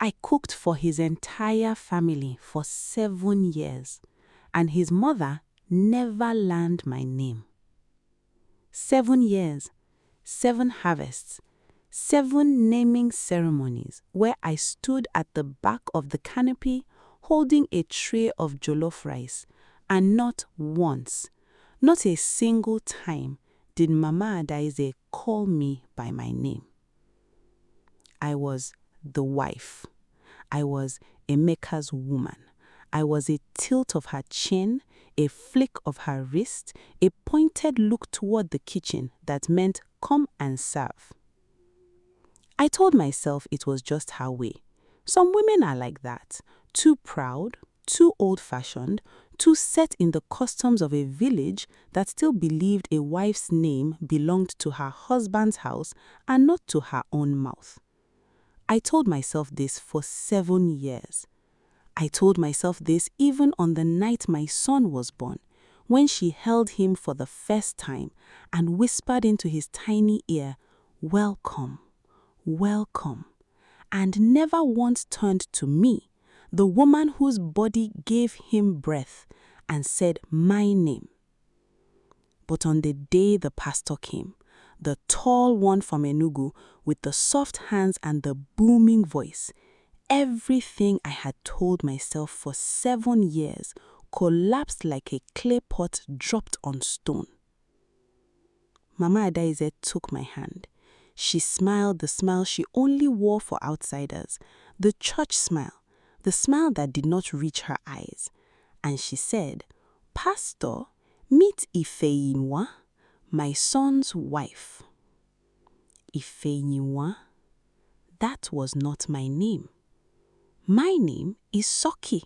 I cooked for his entire family for 7 years, and his mother never learned my name. 7 years, 7 harvests, 7 naming ceremonies where I stood at the back of the canopy holding a tray of jollof rice, and not once, not a single time did Mama Adaize call me by my name. I was the wife. I was Emeka's woman. I was a tilt of her chin, a flick of her wrist, a pointed look toward the kitchen that meant come and serve. I told myself it was just her way. Some women are like that, too proud, too old-fashioned, too set in the customs of a village that still believed a wife's name belonged to her husband's house and not to her own mouth. I told myself this for 7 years. I told myself this even on the night my son was born, when she held him for the first time and whispered into his tiny ear, "Welcome, welcome," and never once turned to me, the woman whose body gave him breath, and said my name. But on the day the pastor came, the tall one from Enugu with the soft hands and the booming voice, everything I had told myself for 7 years collapsed like a clay pot dropped on stone. Mama Adaize took my hand. She smiled the smile she only wore for outsiders, the church smile, the smile that did not reach her eyes. And she said, "Pastor, meet Ifeyinwa, my son's wife." Ifeyinwa? That was not my name. My name is Sochi.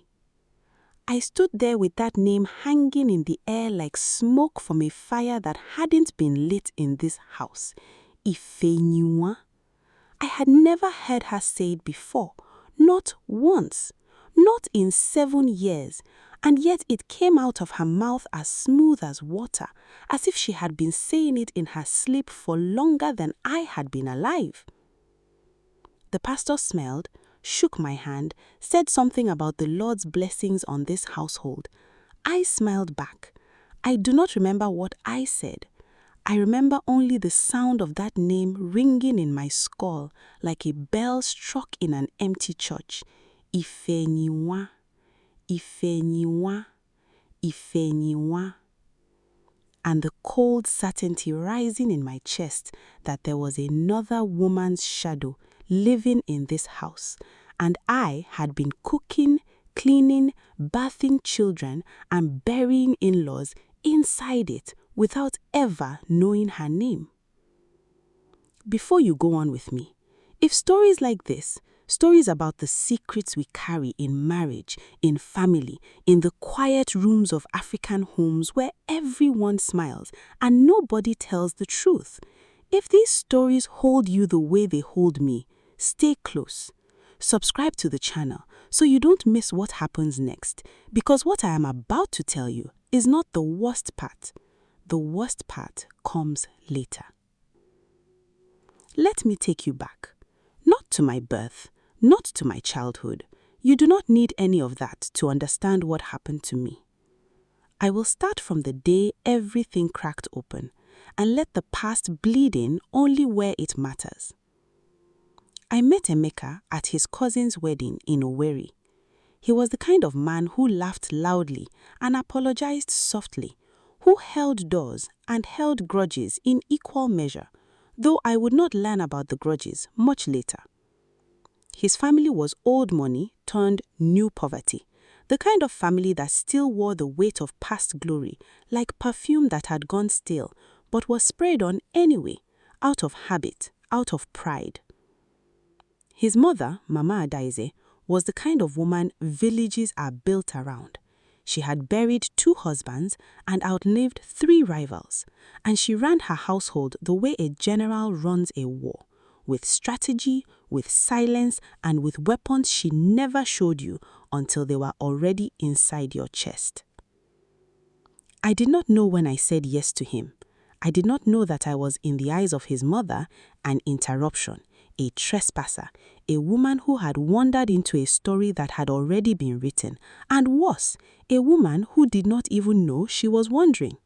I stood there with that name hanging in the air like smoke from a fire that hadn't been lit in this house. Ifeyinwa. I had never heard her say it before, not once, not in 7 years, and yet it came out of her mouth as smooth as water, as if she had been saying it in her sleep for longer than I had been alive. The pastor smiled, shook my hand, said something about the Lord's blessings on this household. I smiled back. I do not remember what I said. I remember only the sound of that name ringing in my skull like a bell struck in an empty church. Ifeyinwa, Ifeyinwa, Ifeyinwa. And the cold certainty rising in my chest that there was another woman's shadow living in this house, and I had been cooking, cleaning, bathing children, and burying in-laws inside it without ever knowing her name. Before you go on with me, if stories like this, stories about the secrets we carry in marriage, in family, in the quiet rooms of African homes where everyone smiles and nobody tells the truth, if these stories hold you the way they hold me, stay close. Subscribe to the channel so you don't miss what happens next, because what I am about to tell you is not the worst part. The worst part comes later. Let me take you back, not to my birth, not to my childhood. You do not need any of that to understand what happened to me. I will start from the day everything cracked open and let the past bleed in only where it matters. I met Emeka at his cousin's wedding in Owerri. He was the kind of man who laughed loudly and apologized softly, who held doors and held grudges in equal measure, though I would not learn about the grudges much later. His family was old money turned new poverty, the kind of family that still wore the weight of past glory like perfume that had gone stale but was sprayed on anyway, out of habit, out of pride. His mother, Mama Adaize, was the kind of woman villages are built around. She had buried 2 husbands and outlived 3 rivals, and she ran her household the way a general runs a war, with strategy, with silence, and with weapons she never showed you until they were already inside your chest. I did not know when I said yes to him. I did not know that I was, in the eyes of his mother, an interruption, a trespasser, a woman who had wandered into a story that had already been written, and worse, a woman who did not even know she was wandering.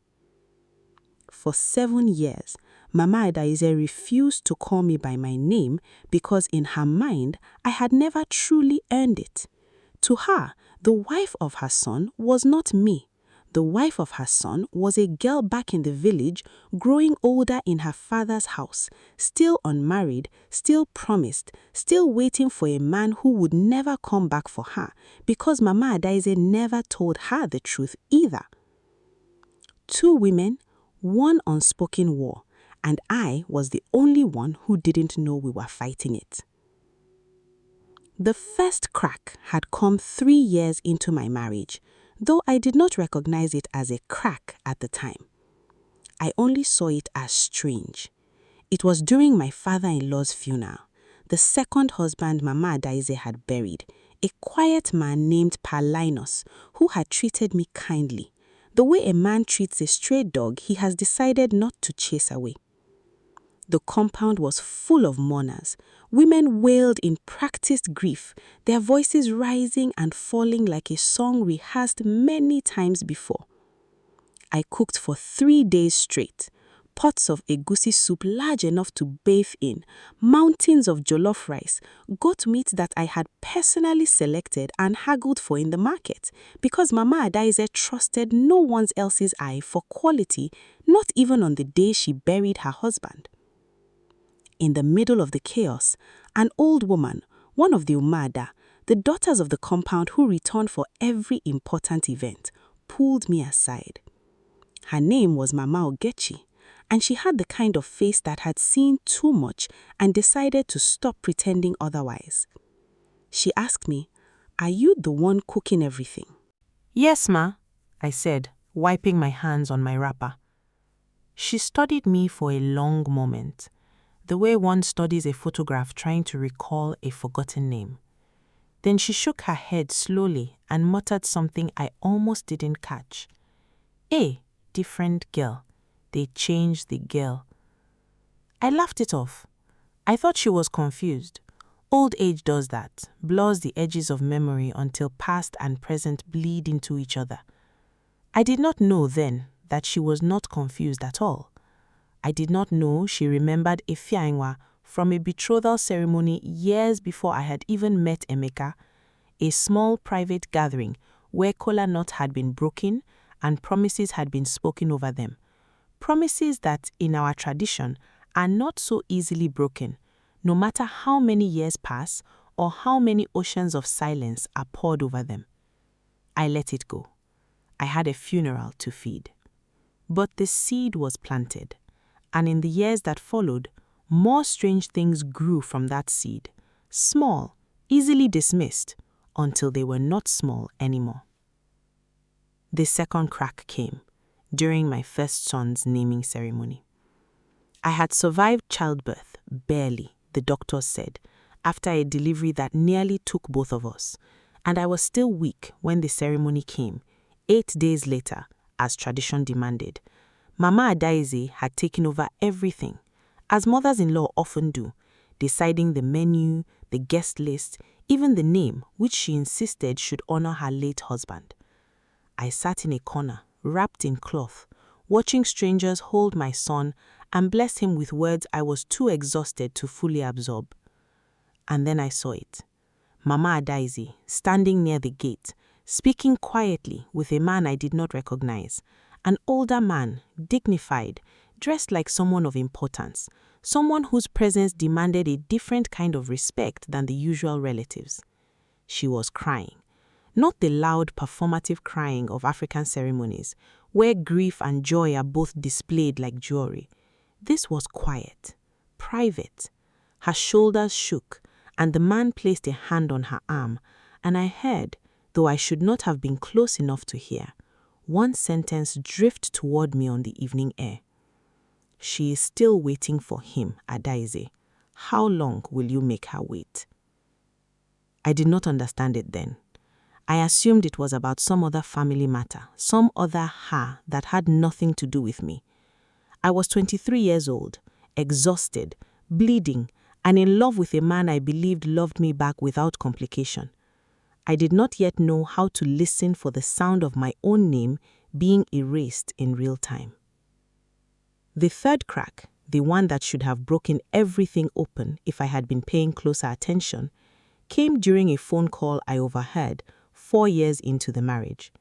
For 7 years, Mama Adaize refused to call me by my name because in her mind, I had never truly earned it. To her, the wife of her son was not me. The wife of her son was a girl back in the village, growing older in her father's house, still unmarried, still promised, still waiting for a man who would never come back for her because Mama Adaize never told her the truth either. 2 women, 1 unspoken war, and I was the only one who didn't know we were fighting it. The first crack had come 3 years into my marriage, though I did not recognize it as a crack at the time. I only saw it as strange. It was during my father-in-law's funeral, the second husband Mama Adaize had buried, a quiet man named Paulinus, who had treated me kindly, the way a man treats a stray dog he has decided not to chase away. The compound was full of mourners. Women wailed in practiced grief, their voices rising and falling like a song rehearsed many times before. I cooked for 3 days straight, pots of egusi soup large enough to bathe in, mountains of jollof rice, goat meat that I had personally selected and haggled for in the market, because Mama Adaize trusted no one else's eye for quality, not even on the day she buried her husband. In the middle of the chaos, an old woman, one of the Umada, the daughters of the compound who returned for every important event, pulled me aside. Her name was Mama Ogechi, and she had the kind of face that had seen too much and decided to stop pretending otherwise. She asked me, "Are you the one cooking everything?" "Yes, ma," I said, wiping my hands on my wrapper. She studied me for a long moment, the way one studies a photograph trying to recall a forgotten name. Then she shook her head slowly and muttered something I almost didn't catch. Different girl. They changed the girl. I laughed it off. I thought she was confused. Old age does that, blurs the edges of memory until past and present bleed into each other. I did not know then that she was not confused at all. I did not know she remembered Efiaingwa from a betrothal ceremony years before I had even met Emeka, a small private gathering where kola nut had been broken and promises had been spoken over them. Promises that, in our tradition, are not so easily broken, no matter how many years pass or how many oceans of silence are poured over them. I let it go. I had a funeral to feed. But the seed was planted, and in the years that followed, more strange things grew from that seed, small, easily dismissed, until they were not small anymore. The second crack came during my first son's naming ceremony. I had survived childbirth, barely, the doctors said, after a delivery that nearly took both of us, and I was still weak when the ceremony came, 8 days later, as tradition demanded. Mama Adaize had taken over everything, as mothers-in-law often do, deciding the menu, the guest list, even the name, which she insisted should honor her late husband. I sat in a corner, wrapped in cloth, watching strangers hold my son and bless him with words I was too exhausted to fully absorb. And then I saw it. Mama Adaize, standing near the gate, speaking quietly with a man I did not recognize, an older man, dignified, dressed like someone of importance, someone whose presence demanded a different kind of respect than the usual relatives. She was crying. Not the loud performative crying of African ceremonies, where grief and joy are both displayed like jewelry. This was quiet, private. Her shoulders shook, and the man placed a hand on her arm, and I heard, though I should not have been close enough to hear, one sentence drift toward me on the evening air. "She is still waiting for him, Adaize. How long will you make her wait?" I did not understand it then. I assumed it was about some other family matter, some other her that had nothing to do with me. I was 23 years old, exhausted, bleeding, and in love with a man I believed loved me back without complication. I did not yet know how to listen for the sound of my own name being erased in real time. The third crack, the one that should have broken everything open if I had been paying closer attention, came during a phone call I overheard 4 years into the marriage.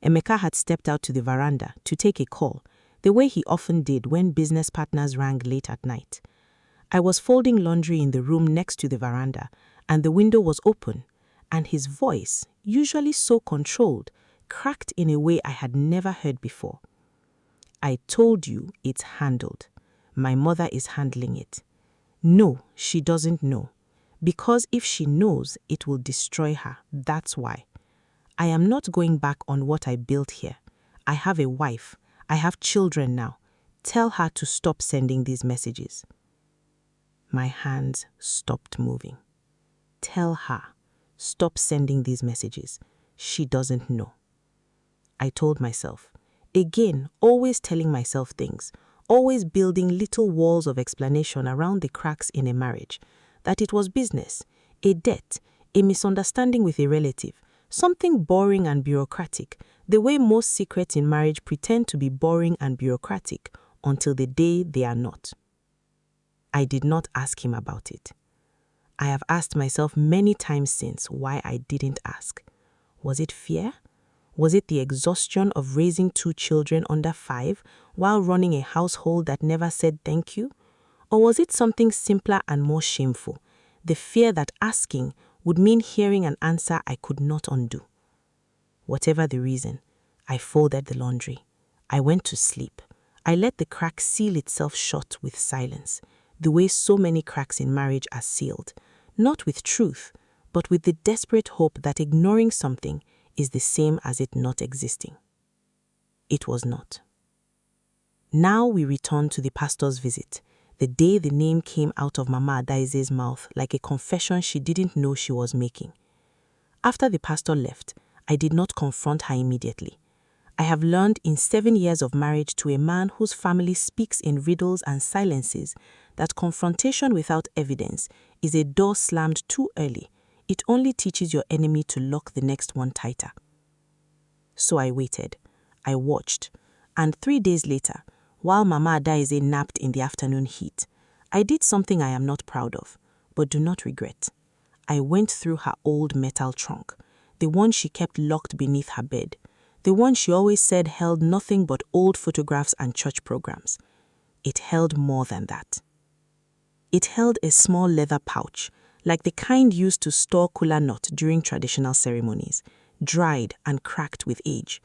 Emeka had stepped out to the veranda to take a call, the way he often did when business partners rang late at night. I was folding laundry in the room next to the veranda, and the window was open, and his voice, usually so controlled, cracked in a way I had never heard before. I told you it's handled. My mother is handling it. No, she doesn't know. Because if she knows, it will destroy her. That's why. I am not going back on what I built here. I have a wife. I have children now. Tell her to stop sending these messages. My hands stopped moving. Tell her, stop sending these messages. She doesn't know. I told myself. Again, always telling myself things, always building little walls of explanation around the cracks in a marriage, that it was business, a debt, a misunderstanding with a relative, something boring and bureaucratic, the way most secrets in marriage pretend to be boring and bureaucratic until the day they are not. I did not ask him about it. I have asked myself many times since why I didn't ask. Was it fear? Was it the exhaustion of raising 2 children under 5 while running a household that never said thank you? Or was it something simpler and more shameful, the fear that asking would mean hearing an answer I could not undo? Whatever the reason, I folded the laundry. I went to sleep. I let the crack seal itself shut with silence, the way so many cracks in marriage are sealed, not with truth, but with the desperate hope that ignoring something is the same as it not existing. It was not. Now we return to the pastor's visit, the day the name came out of Mama Adaize's mouth like a confession she didn't know she was making. After the pastor left, I did not confront her immediately. I have learned in 7 years of marriage to a man whose family speaks in riddles and silences that confrontation without evidence is a door slammed too early. It only teaches your enemy to lock the next one tighter. So I waited. I watched. And 3 days later, while Mama Adaize napped in the afternoon heat, I did something I am not proud of, but do not regret. I went through her old metal trunk, the one she kept locked beneath her bed, the one she always said held nothing but old photographs and church programs. It held more than that. It held a small leather pouch, like the kind used to store kola nut during traditional ceremonies, dried and cracked with age.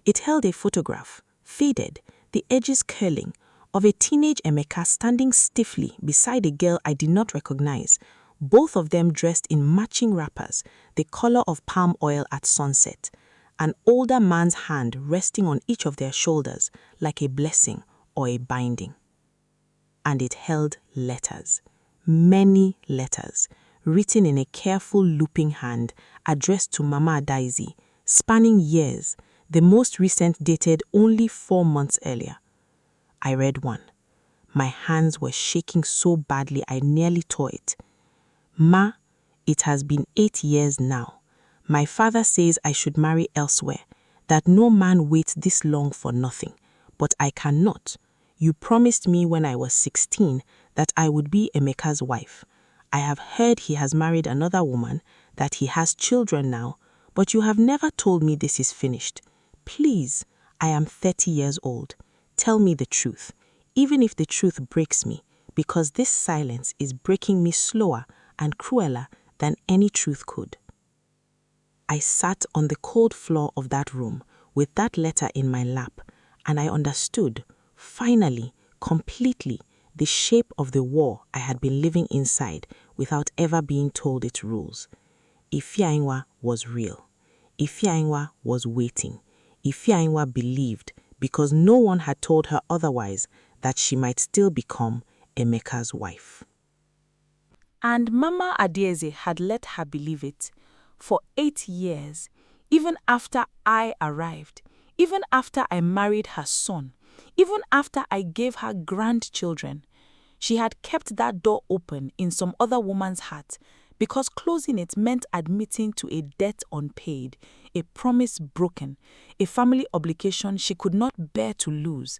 It held a photograph, faded, the edges curling, of a teenage Emeka standing stiffly beside a girl I did not recognize, both of them dressed in matching wrappers, the color of palm oil at sunset, an older man's hand resting on each of their shoulders like a blessing or a binding. And it held letters, many letters, written in a careful looping hand, addressed to Mama Adaize, spanning years, the most recent dated only 4 months earlier. I read one. My hands were shaking so badly I nearly tore it. Ma, it has been 8 years now. My father says I should marry elsewhere, that no man waits this long for nothing, but I cannot. You promised me when I was 16 that I would be Emeka's wife. I have heard he has married another woman, that he has children now, but you have never told me this is finished. Please, I am 30 years old. Tell me the truth, even if the truth breaks me, because this silence is breaking me slower and crueler than any truth could. I sat on the cold floor of that room with that letter in my lap, and I understood, finally, completely, the shape of the war I had been living inside without ever being told its rules. Ifeanyiwa was real. Ifeanyiwa was waiting. Ifeanyiwa believed, because no one had told her otherwise, that she might still become Emeka's wife. And Mama Adaize had let her believe it for 8 years, even after I arrived, even after I married her son, even after I gave her grandchildren. She had kept that door open in some other woman's heart because closing it meant admitting to a debt unpaid, a promise broken, a family obligation she could not bear to lose.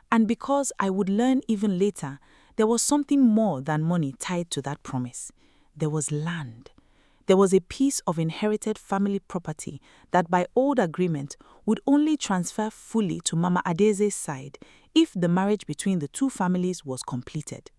And because I would learn even later, there was something more than money tied to that promise. There was land. There was a piece of inherited family property that by old agreement would only transfer fully to Mama Adeze's side if the marriage between the two families was completed.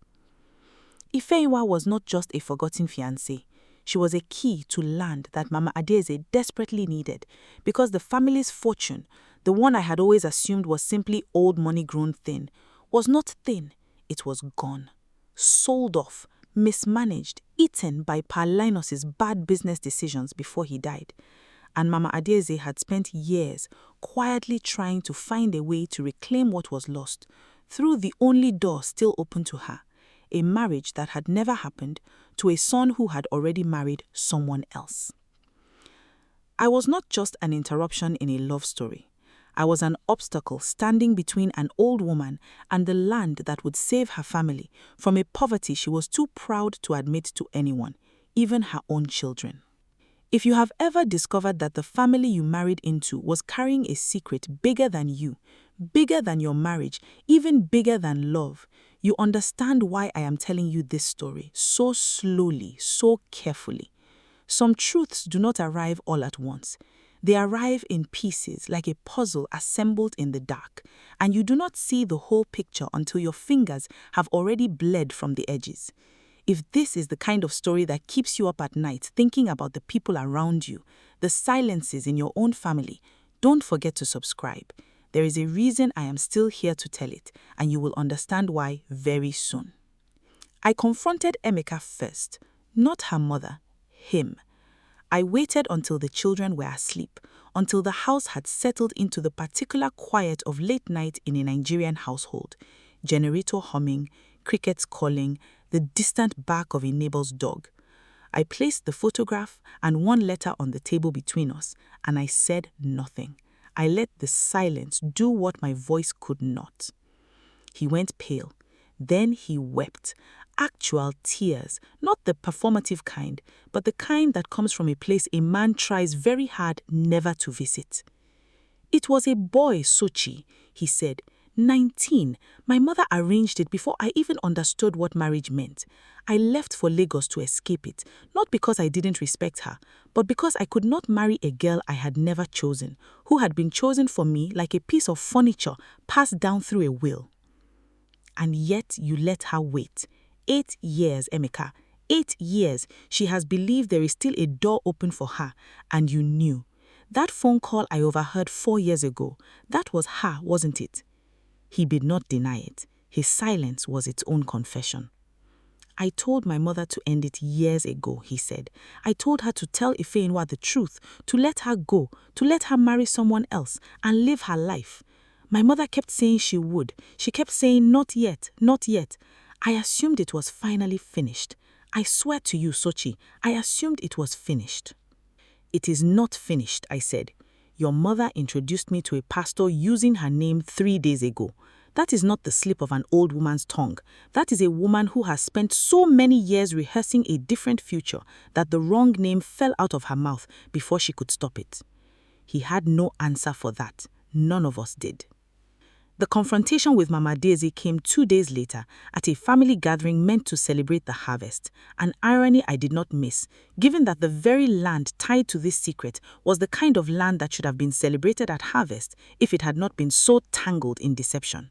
Ifeyiwa was not just a forgotten fiancée. She was a key to land that Mama Adeze desperately needed because the family's fortune, the one I had always assumed was simply old money grown thin, was not thin, it was gone. Sold off, mismanaged, eaten by Pa Linus's bad business decisions before he died. And Mama Adeze had spent years quietly trying to find a way to reclaim what was lost through the only door still open to her, a marriage that had never happened to a son who had already married someone else. I was not just an interruption in a love story. I was an obstacle standing between an old woman and the land that would save her family from a poverty she was too proud to admit to anyone, even her own children. If you have ever discovered that the family you married into was carrying a secret bigger than you, bigger than your marriage, even bigger than love, you understand why I am telling you this story so slowly, so carefully. Some truths do not arrive all at once. They arrive in pieces like a puzzle assembled in the dark, and you do not see the whole picture until your fingers have already bled from the edges. If this is the kind of story that keeps you up at night thinking about the people around you, the silences in your own family, don't forget to subscribe. There is a reason I am still here to tell it, and you will understand why very soon. I confronted Emeka first, not her mother, him. I waited until the children were asleep, until the house had settled into the particular quiet of late night in a Nigerian household. Generator humming, crickets calling, the distant bark of a neighbor's dog. I placed the photograph and one letter on the table between us, and I said nothing. I let the silence do what my voice could not. He went pale. Then he wept. Actual tears, not the performative kind, but the kind that comes from a place a man tries very hard never to visit. It was a boy, Sochi, he said. 19. My mother arranged it before I even understood what marriage meant. I left for Lagos to escape it, not because I didn't respect her, but because I could not marry a girl I had never chosen, who had been chosen for me like a piece of furniture passed down through a will. And yet you let her wait. 8 years, Emeka. 8 years. She has believed there is still a door open for her, and you knew. That phone call I overheard 4 years ago, that was her, wasn't it? He did not deny it. His silence was its own confession. I told my mother to end it years ago, he said. I told her to tell Ifeyinwa the truth, to let her go, to let her marry someone else and live her life. My mother kept saying she would. She kept saying, not yet, not yet. I assumed it was finally finished. I swear to you, Sochi, I assumed it was finished. It is not finished, I said. Your mother introduced me to a pastor using her name 3 days ago. That is not the slip of an old woman's tongue. That is a woman who has spent so many years rehearsing a different future that the wrong name fell out of her mouth before she could stop it. He had no answer for that. None of us did. The confrontation with Mama Adeze came 2 days later at a family gathering meant to celebrate the harvest, an irony I did not miss, given that the very land tied to this secret was the kind of land that should have been celebrated at harvest if it had not been so tangled in deception.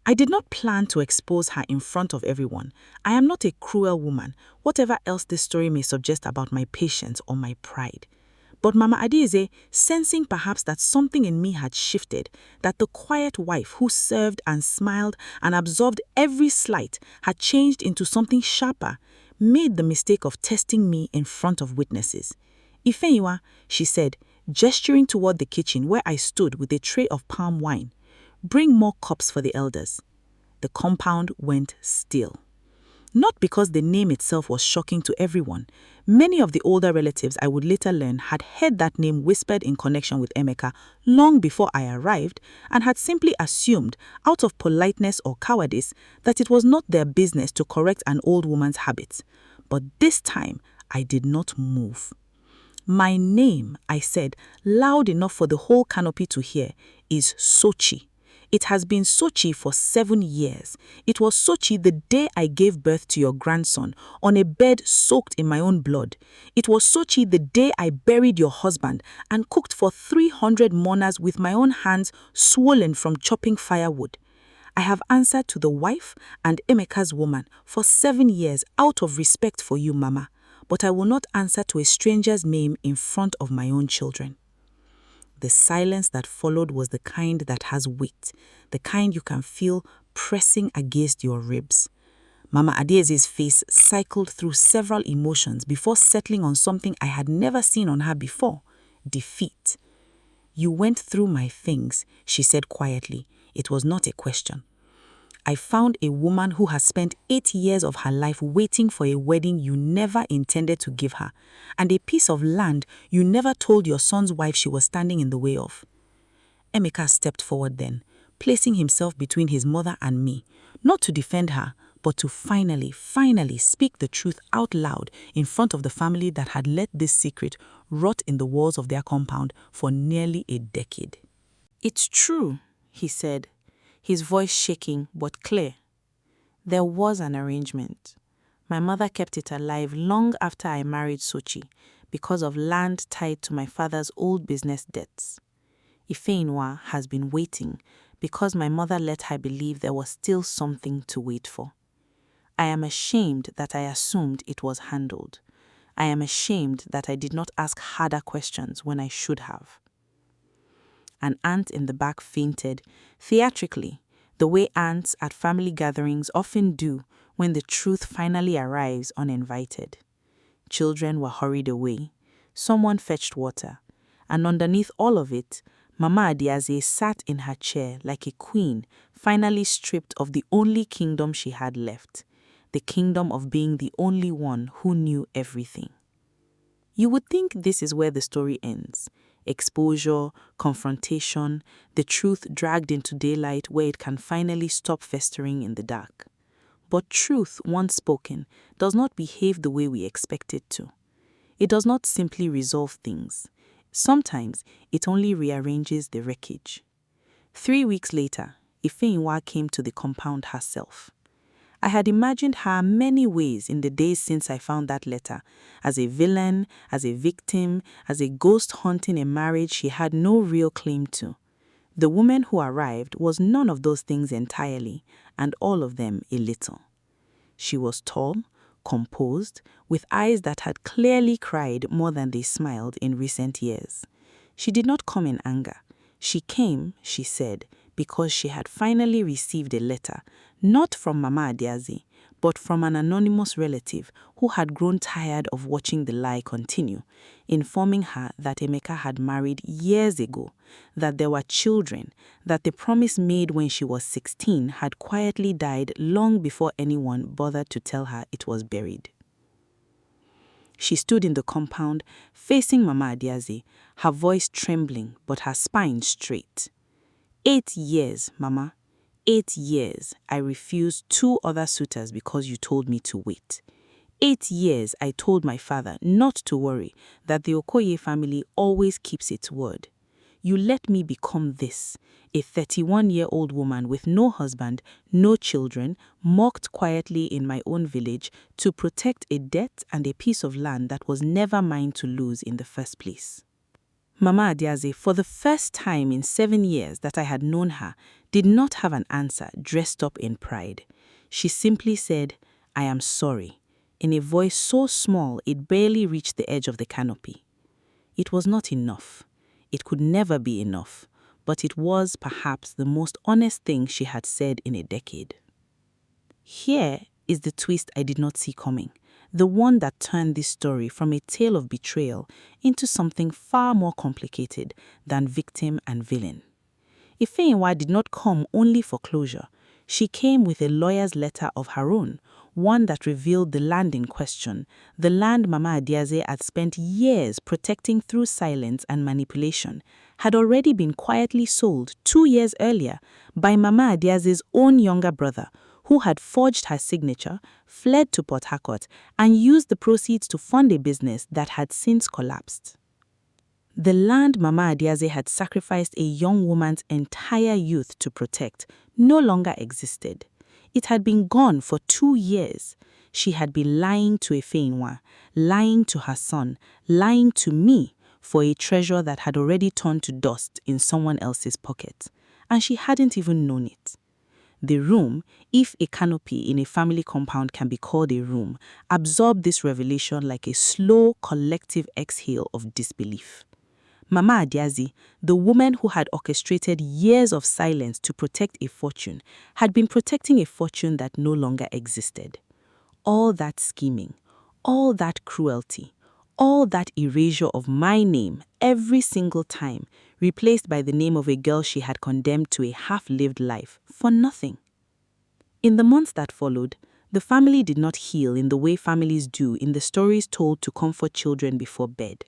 I did not plan to expose her in front of everyone. I am not a cruel woman, whatever else this story may suggest about my patience or my pride. But Mama Adeze, sensing perhaps that something in me had shifted, that the quiet wife who served and smiled and absorbed every slight had changed into something sharper, made the mistake of testing me in front of witnesses. Ifeyinwa, she said, gesturing toward the kitchen where I stood with a tray of palm wine, bring more cups for the elders. The compound went still. Not because the name itself was shocking to everyone. Many of the older relatives I would later learn had heard that name whispered in connection with Emeka long before I arrived and had simply assumed, out of politeness or cowardice, that it was not their business to correct an old woman's habits. But this time, I did not move. My name, I said, loud enough for the whole canopy to hear, is Sochi. It has been Sochi for 7 years. It was Sochi the day I gave birth to your grandson, on a bed soaked in my own blood. It was Sochi the day I buried your husband and cooked for 300 mourners with my own hands swollen from chopping firewood. I have answered to the wife and Emeka's woman for 7 years out of respect for you, Mama, but I will not answer to a stranger's name in front of my own children. The silence that followed was the kind that has weight, the kind you can feel pressing against your ribs. Mama Adieze's face cycled through several emotions before settling on something I had never seen on her before: defeat. You went through my things, she said quietly. It was not a question. I found a woman who has spent 8 years of her life waiting for a wedding you never intended to give her, and a piece of land you never told your son's wife she was standing in the way of. Emeka stepped forward then, placing himself between his mother and me, not to defend her, but to finally speak the truth out loud in front of the family that had let this secret rot in the walls of their compound for nearly a decade. "It's true," he said, his voice shaking but clear. "There was an arrangement. My mother kept it alive long after I married Sochi because of land tied to my father's old business debts. Ifeinwa has been waiting because my mother let her believe there was still something to wait for. I am ashamed that I assumed it was handled. I am ashamed that I did not ask harder questions when I should have." An aunt in the back fainted, theatrically, the way aunts at family gatherings often do when the truth finally arrives uninvited. Children were hurried away. Someone fetched water. And underneath all of it, Mama Adiaze sat in her chair like a queen, finally stripped of the only kingdom she had left, the kingdom of being the only one who knew everything. You would think this is where the story ends. Exposure, confrontation, the truth dragged into daylight where it can finally stop festering in the dark. But truth, once spoken, does not behave the way we expect it to. It does not simply resolve things. Sometimes it only rearranges the wreckage. 3 weeks later, Ifeinwa came to the compound herself. I had imagined her many ways in the days since I found that letter, as a villain, as a victim, as a ghost haunting a marriage she had no real claim to. The woman who arrived was none of those things entirely, and all of them a little. She was tall, composed, with eyes that had clearly cried more than they smiled in recent years. She did not come in anger. She came, she said, because she had finally received a letter, not from Mama Adiaze, but from an anonymous relative who had grown tired of watching the lie continue, informing her that Emeka had married years ago, that there were children, that the promise made when she was 16 had quietly died long before anyone bothered to tell her it was buried. She stood in the compound, facing Mama Adiaze, her voice trembling but her spine straight. 8 years, Mama. 8 years, I refused 2 other suitors because you told me to wait. 8 years, I told my father not to worry, that the Okoye family always keeps its word. You let me become this, a 31-year-old woman with no husband, no children, mocked quietly in my own village to protect a debt and a piece of land that was never mine to lose in the first place. Mama Adiaze, for the first time in 7 years that I had known her, did not have an answer dressed up in pride. She simply said, "I am sorry," in a voice so small it barely reached the edge of the canopy. It was not enough. It could never be enough, but it was perhaps the most honest thing she had said in a decade. Here is the twist I did not see coming, the one that turned this story from a tale of betrayal into something far more complicated than victim and villain. Ifeinwa did not come only for closure. She came with a lawyer's letter of her own, one that revealed the land in question, the land Mama Adiaze had spent years protecting through silence and manipulation, had already been quietly sold 2 years earlier by Mama Adiaze's own younger brother, who had forged her signature, fled to Port Harcourt, and used the proceeds to fund a business that had since collapsed. The land Mama Adiaze had sacrificed a young woman's entire youth to protect no longer existed. It had been gone for 2 years. She had been lying to Efeinwa, lying to her son, lying to me for a treasure that had already turned to dust in someone else's pocket, and she hadn't even known it. The room, if a canopy in a family compound can be called a room, absorbed this revelation like a slow, collective exhale of disbelief. Mama Adiaze, the woman who had orchestrated years of silence to protect a fortune, had been protecting a fortune that no longer existed. All that scheming, all that cruelty, all that erasure of my name every single time, replaced by the name of a girl she had condemned to a half-lived life for nothing. In the months that followed, the family did not heal in the way families do in the stories told to comfort children before bed.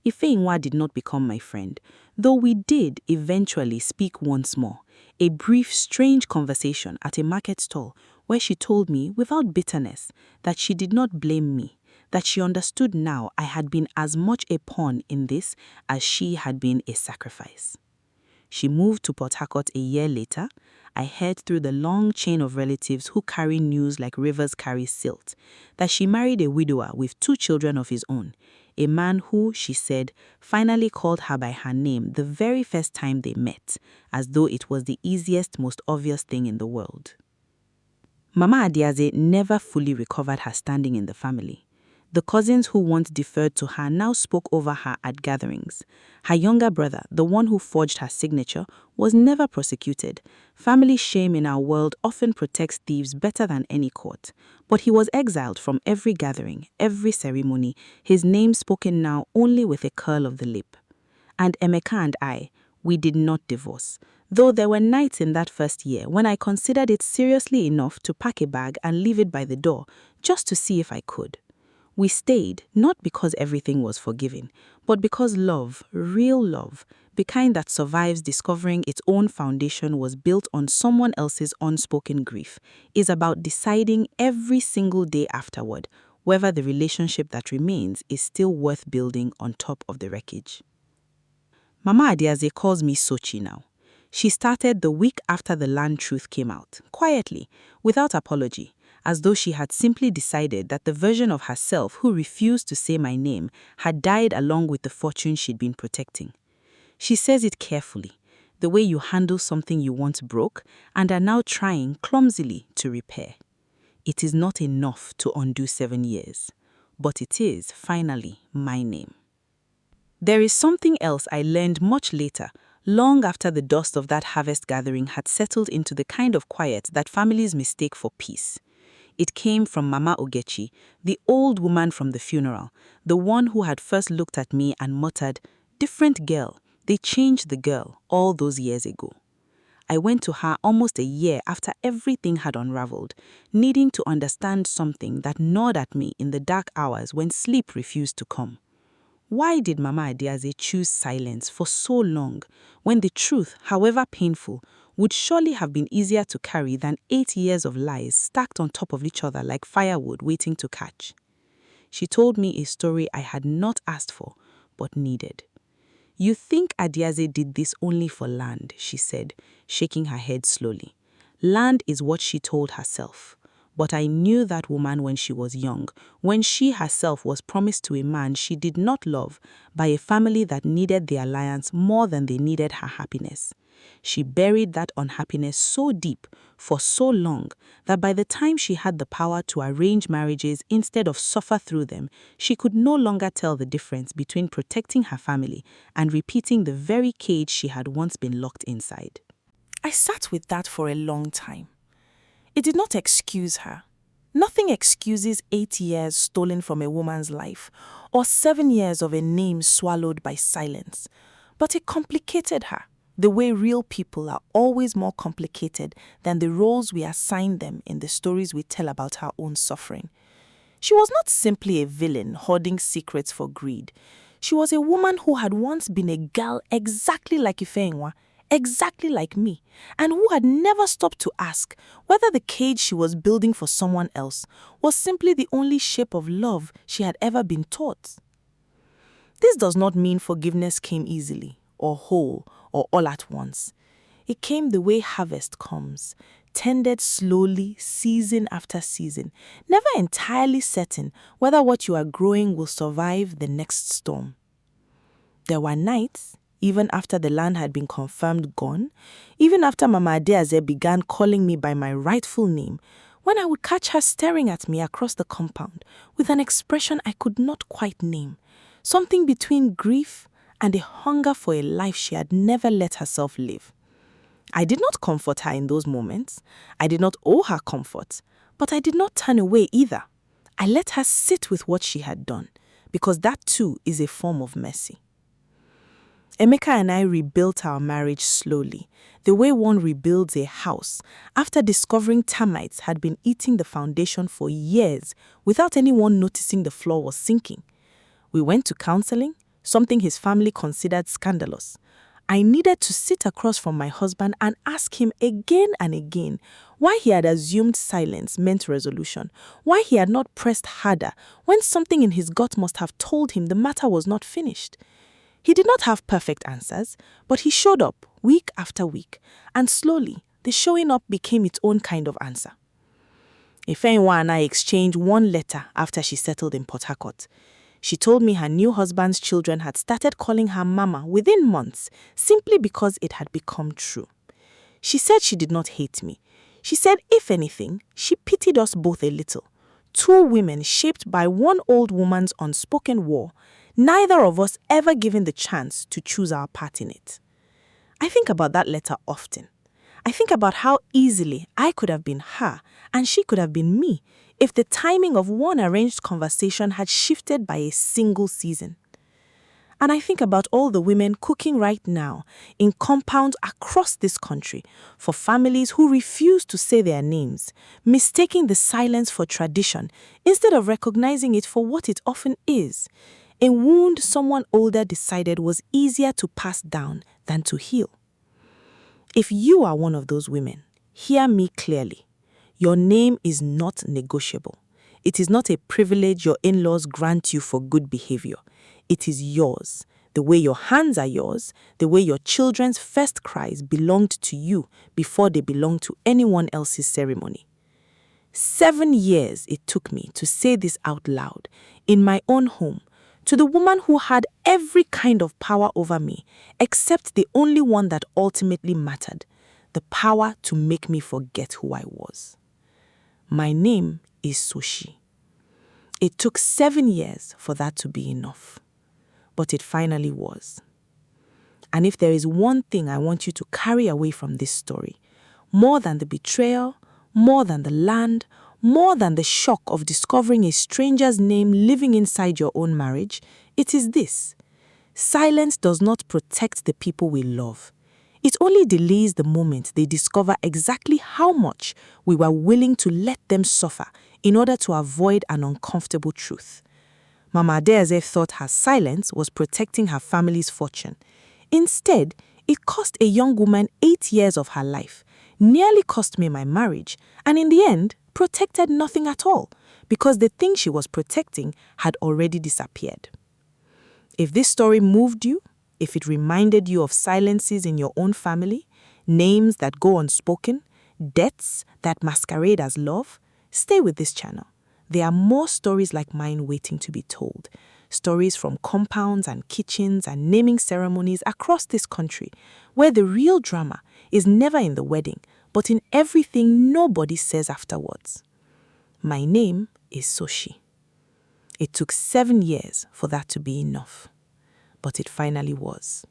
Ifeinwa did not become my friend, though we did eventually speak once more, a brief, strange conversation at a market stall where she told me, without bitterness, that she did not blame me, that she understood now I had been as much a pawn in this as she had been a sacrifice. She moved to Port Harcourt a year later. I heard through the long chain of relatives who carry news like rivers carry silt, that she married a widower with 2 children of his own, a man who, she said, finally called her by her name the very first time they met, as though it was the easiest, most obvious thing in the world. Mama Adiaze never fully recovered her standing in the family. The cousins who once deferred to her now spoke over her at gatherings. Her younger brother, the one who forged her signature, was never prosecuted. Family shame in our world often protects thieves better than any court. But he was exiled from every gathering, every ceremony, his name spoken now only with a curl of the lip. And Emeka and I, we did not divorce, though there were nights in that first year when I considered it seriously enough to pack a bag and leave it by the door, just to see if I could. We stayed, not because everything was forgiven, but because love, real love, the kind that survives discovering its own foundation was built on someone else's unspoken grief, is about deciding every single day afterward whether the relationship that remains is still worth building on top of the wreckage. Mama Adiaze calls me Sochi now. She started the week after the land truth came out, quietly, without apology, as though she had simply decided that the version of herself who refused to say my name had died along with the fortune she'd been protecting. She says it carefully, the way you handle something you once broke and are now trying clumsily to repair. It is not enough to undo 7 years, but it is, finally, my name. There is something else I learned much later, long after the dust of that harvest gathering had settled into the kind of quiet that families mistake for peace. It came from Mama Ogechi, the old woman from the funeral, the one who had first looked at me and muttered, "Different girl, they changed the girl," all those years ago. I went to her almost a year after everything had unraveled, needing to understand something that gnawed at me in the dark hours when sleep refused to come. Why did Mama Adiaze choose silence for so long, when the truth, however painful, would surely have been easier to carry than 8 years of lies stacked on top of each other like firewood waiting to catch? She told me a story I had not asked for, but needed. "You think Adiaze did this only for land," she said, shaking her head slowly. "Land is what she told herself. But I knew that woman when she was young, when she herself was promised to a man she did not love by a family that needed the alliance more than they needed her happiness. She buried that unhappiness so deep for so long that by the time she had the power to arrange marriages instead of suffer through them, she could no longer tell the difference between protecting her family and repeating the very cage she had once been locked inside." I sat with that for a long time. It did not excuse her. Nothing excuses 8 years stolen from a woman's life or 7 years of a name swallowed by silence. But it complicated her, the way real people are always more complicated than the roles we assign them in the stories we tell about our own suffering. She was not simply a villain hoarding secrets for greed. She was a woman who had once been a girl exactly like Ifeanyi, exactly like me, and who had never stopped to ask whether the cage she was building for someone else was simply the only shape of love she had ever been taught. This does not mean forgiveness came easily, or whole, or all at once. It came the way harvest comes, tended slowly, season after season, never entirely certain whether what you are growing will survive the next storm. There were nights, even after the land had been confirmed gone, even after Mama Adeaze began calling me by my rightful name, when I would catch her staring at me across the compound with an expression I could not quite name, something between grief and a hunger for a life she had never let herself live. I did not comfort her in those moments. I did not owe her comfort, but I did not turn away either. I let her sit with what she had done, because that too is a form of mercy. Emeka and I rebuilt our marriage slowly, the way one rebuilds a house after discovering termites had been eating the foundation for years without anyone noticing the floor was sinking. We went to counseling, something his family considered scandalous. I needed to sit across from my husband and ask him again and again why he had assumed silence meant resolution, why he had not pressed harder when something in his gut must have told him the matter was not finished. He did not have perfect answers, but he showed up week after week, and slowly the showing up became its own kind of answer. Ifeanyi and I exchanged one letter after she settled in Port Harcourt. She told me her new husband's children had started calling her Mama within months simply because it had become true. She said she did not hate me. She said, if anything, she pitied us both a little. Two women shaped by one old woman's unspoken war, neither of us ever given the chance to choose our part in it. I think about that letter often. I think about how easily I could have been her and she could have been me if the timing of one arranged conversation had shifted by a single season. And I think about all the women cooking right now in compounds across this country for families who refuse to say their names, mistaking the silence for tradition instead of recognizing it for what it often is, a wound someone older decided was easier to pass down than to heal. If you are one of those women, hear me clearly. Your name is not negotiable. It is not a privilege your in-laws grant you for good behavior. It is yours. The way your hands are yours, the way your children's first cries belonged to you before they belonged to anyone else's ceremony. 7 years it took me to say this out loud, in my own home, to the woman who had every kind of power over me, except the only one that ultimately mattered, the power to make me forget who I was. My name is Sochi. It took 7 years for that to be enough, but it finally was. And if there is one thing I want you to carry away from this story, more than the betrayal, more than the land, more than the shock of discovering a stranger's name living inside your own marriage, it is this: silence does not protect the people we love. It only delays the moment they discover exactly how much we were willing to let them suffer in order to avoid an uncomfortable truth. Mama Adeaze thought her silence was protecting her family's fortune. Instead, it cost a young woman 8 years of her life, nearly cost me my marriage, and in the end, protected nothing at all, because the thing she was protecting had already disappeared. If this story moved you, if it reminded you of silences in your own family, names that go unspoken, deaths that masquerade as love, stay with this channel. There are more stories like mine waiting to be told. Stories from compounds and kitchens and naming ceremonies across this country, where the real drama is never in the wedding, but in everything nobody says afterwards. My name is Sochi. It took 7 years for that to be enough, but it finally was.